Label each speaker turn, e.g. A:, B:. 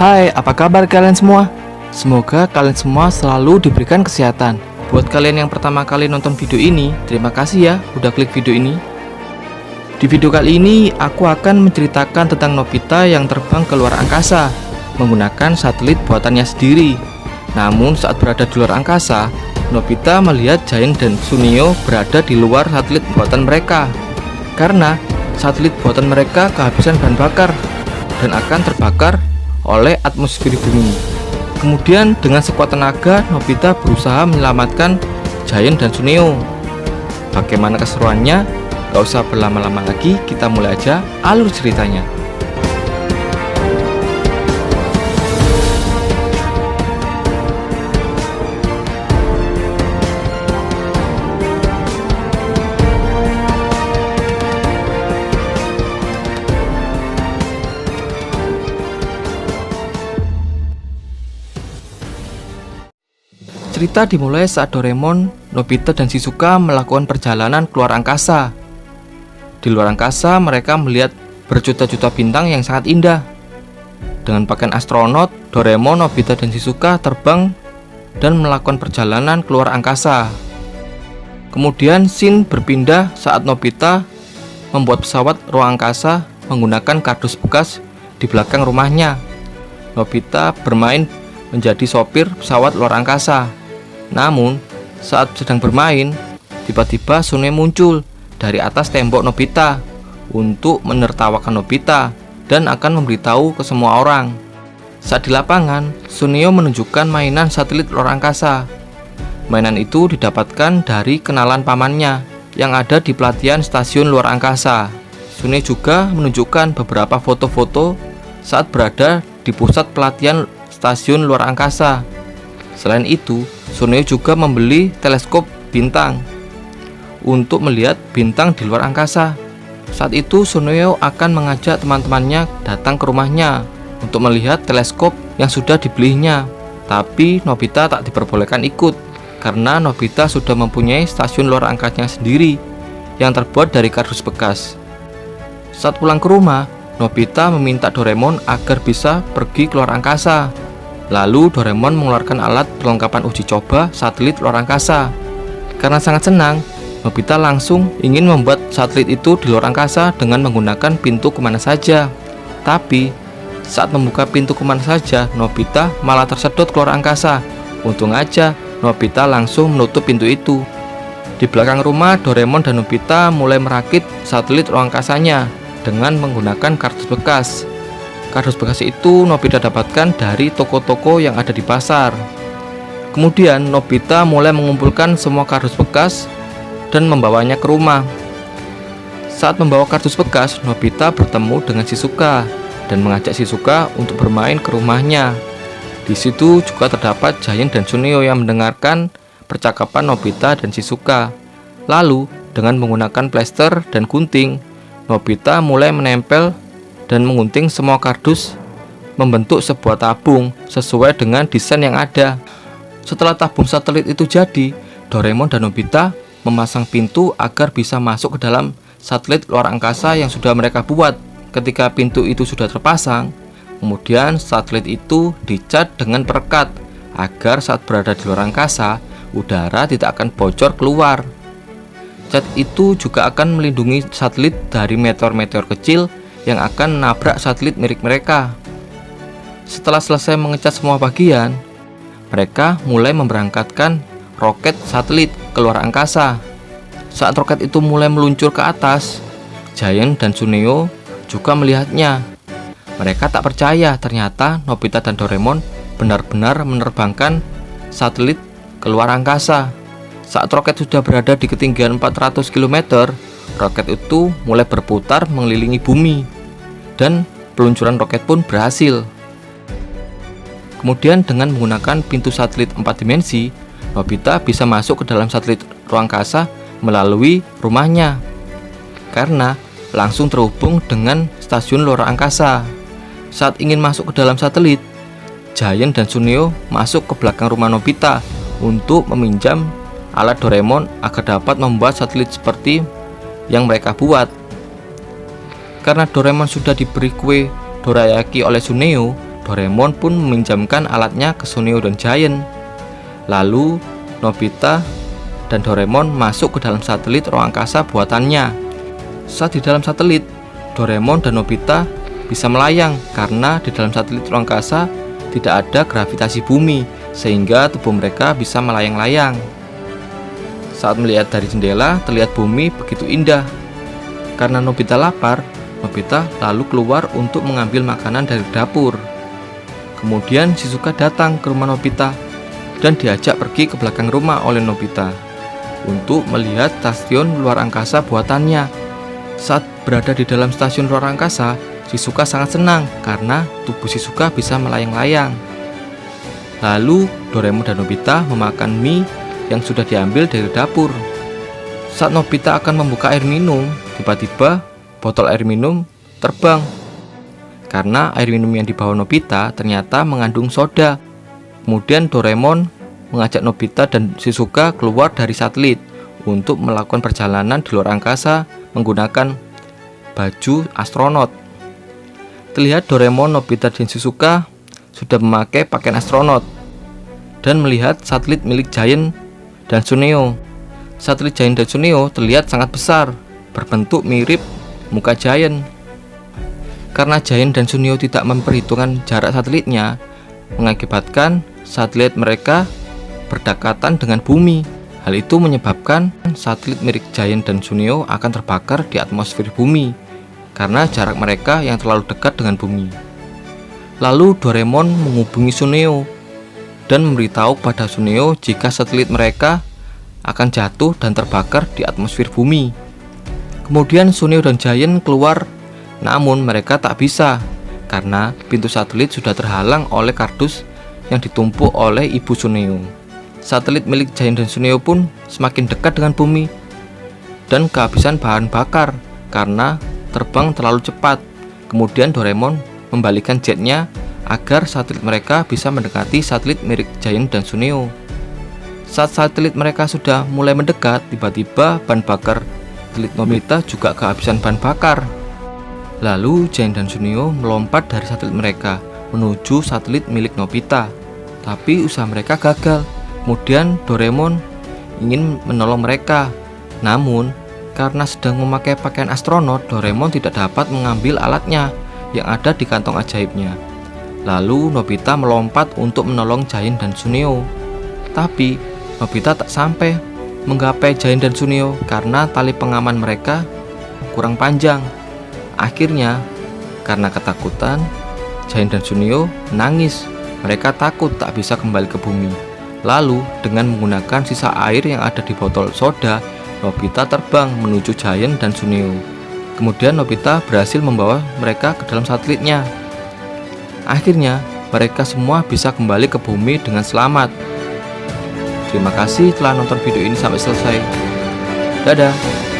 A: Hai, apa kabar kalian semua? Semoga kalian semua selalu diberikan kesehatan. Buat kalian yang pertama kali nonton video ini, terima kasih ya udah klik video ini. Di video kali ini, aku akan menceritakan tentang Nobita yang terbang ke luar angkasa menggunakan satelit buatannya sendiri. Namun saat berada di luar angkasa, Nobita melihat Giant dan Suneo berada di luar satelit buatan mereka karena satelit buatan mereka kehabisan bahan bakar dan akan terbakar oleh atmosfer bumi. Kemudian dengan sekuat tenaga, Nobita berusaha menyelamatkan Giant dan Suneo. Bagaimana keseruannya? Gak usah berlama-lama lagi, kita mulai aja alur ceritanya. Cerita dimulai saat Doraemon, Nobita, dan Shizuka melakukan perjalanan keluar angkasa. Di luar angkasa, mereka melihat berjuta-juta bintang yang sangat indah. Dengan pakaian astronot, Doraemon, Nobita, dan Shizuka terbang dan melakukan perjalanan keluar angkasa. Kemudian scene berpindah saat Nobita membuat pesawat ruang angkasa menggunakan kardus bekas di belakang rumahnya. Nobita bermain menjadi sopir pesawat luar angkasa. Namun, saat sedang bermain, tiba-tiba Suneo muncul dari atas tembok Nobita untuk menertawakan Nobita dan akan memberitahu ke semua orang. Saat di lapangan, Suneo menunjukkan mainan satelit luar angkasa. Mainan itu didapatkan dari kenalan pamannya yang ada di pelatihan stasiun luar angkasa. Suneo juga menunjukkan beberapa foto-foto saat berada di pusat pelatihan stasiun luar angkasa. Selain itu, Suneo juga membeli teleskop bintang untuk melihat bintang di luar angkasa. Saat itu Suneo akan mengajak teman-temannya datang ke rumahnya untuk melihat teleskop yang sudah dibelinya. Tapi Nobita tak diperbolehkan ikut karena Nobita sudah mempunyai stasiun luar angkasanya sendiri yang terbuat dari kardus bekas. Saat pulang ke rumah, Nobita meminta Doraemon agar bisa pergi ke luar angkasa. Lalu Doraemon mengeluarkan alat perlengkapan uji coba satelit luar angkasa. Karena sangat senang, Nobita langsung ingin membuat satelit itu di luar angkasa dengan menggunakan pintu kemana saja. Tapi saat membuka pintu kemana saja, Nobita malah tersedot keluar angkasa. Untung aja Nobita langsung menutup pintu itu. Di belakang rumah, Doraemon dan Nobita mulai merakit satelit luar angkasanya dengan menggunakan kardus bekas. Kardus bekas itu Nobita dapatkan dari toko-toko yang ada di pasar. Kemudian Nobita mulai mengumpulkan semua kardus bekas dan membawanya ke rumah. Saat membawa kardus bekas, Nobita bertemu dengan Shizuka dan mengajak Shizuka untuk bermain ke rumahnya. Di situ juga terdapat Giant dan Suneo yang mendengarkan percakapan Nobita dan Shizuka. Lalu dengan menggunakan plester dan gunting, Nobita mulai menempel dan mengunting semua kardus membentuk sebuah tabung sesuai dengan desain yang ada. Setelah tabung satelit itu jadi, Doraemon dan Nobita memasang pintu agar bisa masuk ke dalam satelit luar angkasa yang sudah mereka buat. Ketika pintu itu sudah terpasang, kemudian satelit itu dicat dengan perekat agar saat berada di luar angkasa, udara tidak akan bocor keluar. Cat itu juga akan melindungi satelit dari meteor-meteor kecil yang akan menabrak satelit milik mereka. Setelah selesai mengecat semua bagian, mereka mulai memberangkatkan roket satelit ke luar angkasa. Saat roket itu mulai meluncur ke atas, Giant dan Suneo juga melihatnya. Mereka tak percaya ternyata Nobita dan Doraemon benar-benar menerbangkan satelit ke luar angkasa. Saat roket sudah berada di ketinggian 400 km, roket itu mulai berputar mengelilingi bumi dan peluncuran roket pun berhasil. Kemudian dengan menggunakan pintu satelit 4 dimensi, Nobita bisa masuk ke dalam satelit ruang angkasa melalui rumahnya karena langsung terhubung dengan stasiun luar angkasa. Saat ingin masuk ke dalam satelit, Giant dan Suneo masuk ke belakang rumah Nobita untuk meminjam alat Doraemon agar dapat membuat satelit seperti yang mereka buat. Karena Doraemon sudah diberi kue dorayaki oleh Suneo, Doraemon pun meminjamkan alatnya ke Suneo dan Giant. Lalu Nobita dan Doraemon masuk ke dalam satelit ruang angkasa buatannya. Saat di dalam satelit, Doraemon dan Nobita bisa melayang karena di dalam satelit ruang angkasa tidak ada gravitasi bumi, sehingga tubuh mereka bisa melayang-layang. Saat melihat dari jendela, terlihat bumi begitu indah. Karena Nobita lapar, Nobita lalu keluar untuk mengambil makanan dari dapur. Kemudian Shizuka datang ke rumah Nobita dan diajak pergi ke belakang rumah oleh Nobita untuk melihat stasiun luar angkasa buatannya. Saat berada di dalam stasiun luar angkasa, Shizuka sangat senang karena tubuh Shizuka bisa melayang-layang. Lalu Doraemon dan Nobita memakan mie yang sudah diambil dari dapur. Saat Nobita akan membuka air minum, tiba-tiba botol air minum terbang. Karena air minum yang dibawa Nobita ternyata mengandung soda. Kemudian Doraemon mengajak Nobita dan Shizuka keluar dari satelit untuk melakukan perjalanan di luar angkasa menggunakan baju astronot. Terlihat Doraemon, Nobita, dan Shizuka sudah memakai pakaian astronot dan melihat satelit milik Giant dan Suneo. Satelit Giant dan Suneo terlihat sangat besar, berbentuk mirip muka Giant. Karena Giant dan Suneo tidak memperhitungkan jarak satelitnya, mengakibatkan satelit mereka berdekatan dengan bumi. Hal itu menyebabkan satelit milik Giant dan Suneo akan terbakar di atmosfer bumi karena jarak mereka yang terlalu dekat dengan bumi. Lalu Doraemon menghubungi Suneo dan memberitahu pada Suneo jika satelit mereka akan jatuh dan terbakar di atmosfer bumi. Kemudian Suneo dan Giant keluar, namun mereka tak bisa karena pintu satelit sudah terhalang oleh kardus yang ditumpuk oleh ibu Suneo. Satelit milik Giant dan Suneo pun semakin dekat dengan bumi dan kehabisan bahan bakar karena terbang terlalu cepat. Kemudian Doraemon membalikkan jetnya agar satelit mereka bisa mendekati satelit milik Giant dan Suneo. Saat satelit mereka sudah mulai mendekat, tiba-tiba bahan bakar satelit Nobita juga kehabisan bahan bakar. Lalu Giant dan Suneo melompat dari satelit mereka menuju satelit milik Nobita. Tapi usaha mereka gagal. Kemudian Doraemon ingin menolong mereka. Namun karena sedang memakai pakaian astronot, Doraemon tidak dapat mengambil alatnya yang ada di kantong ajaibnya. Lalu Nobita melompat untuk menolong Giant dan Suneo. Tapi Nobita tak sampai menggapai Giant dan Suneo karena tali pengaman mereka kurang panjang. Akhirnya, karena ketakutan, Giant dan Suneo menangis. Mereka takut tak bisa kembali ke bumi. Lalu, dengan menggunakan sisa air yang ada di botol soda, Nobita terbang menuju Giant dan Suneo. Kemudian Nobita berhasil membawa mereka ke dalam satelitnya. Akhirnya, mereka semua bisa kembali ke bumi dengan selamat. Terima kasih telah nonton video ini sampai selesai. Dadah!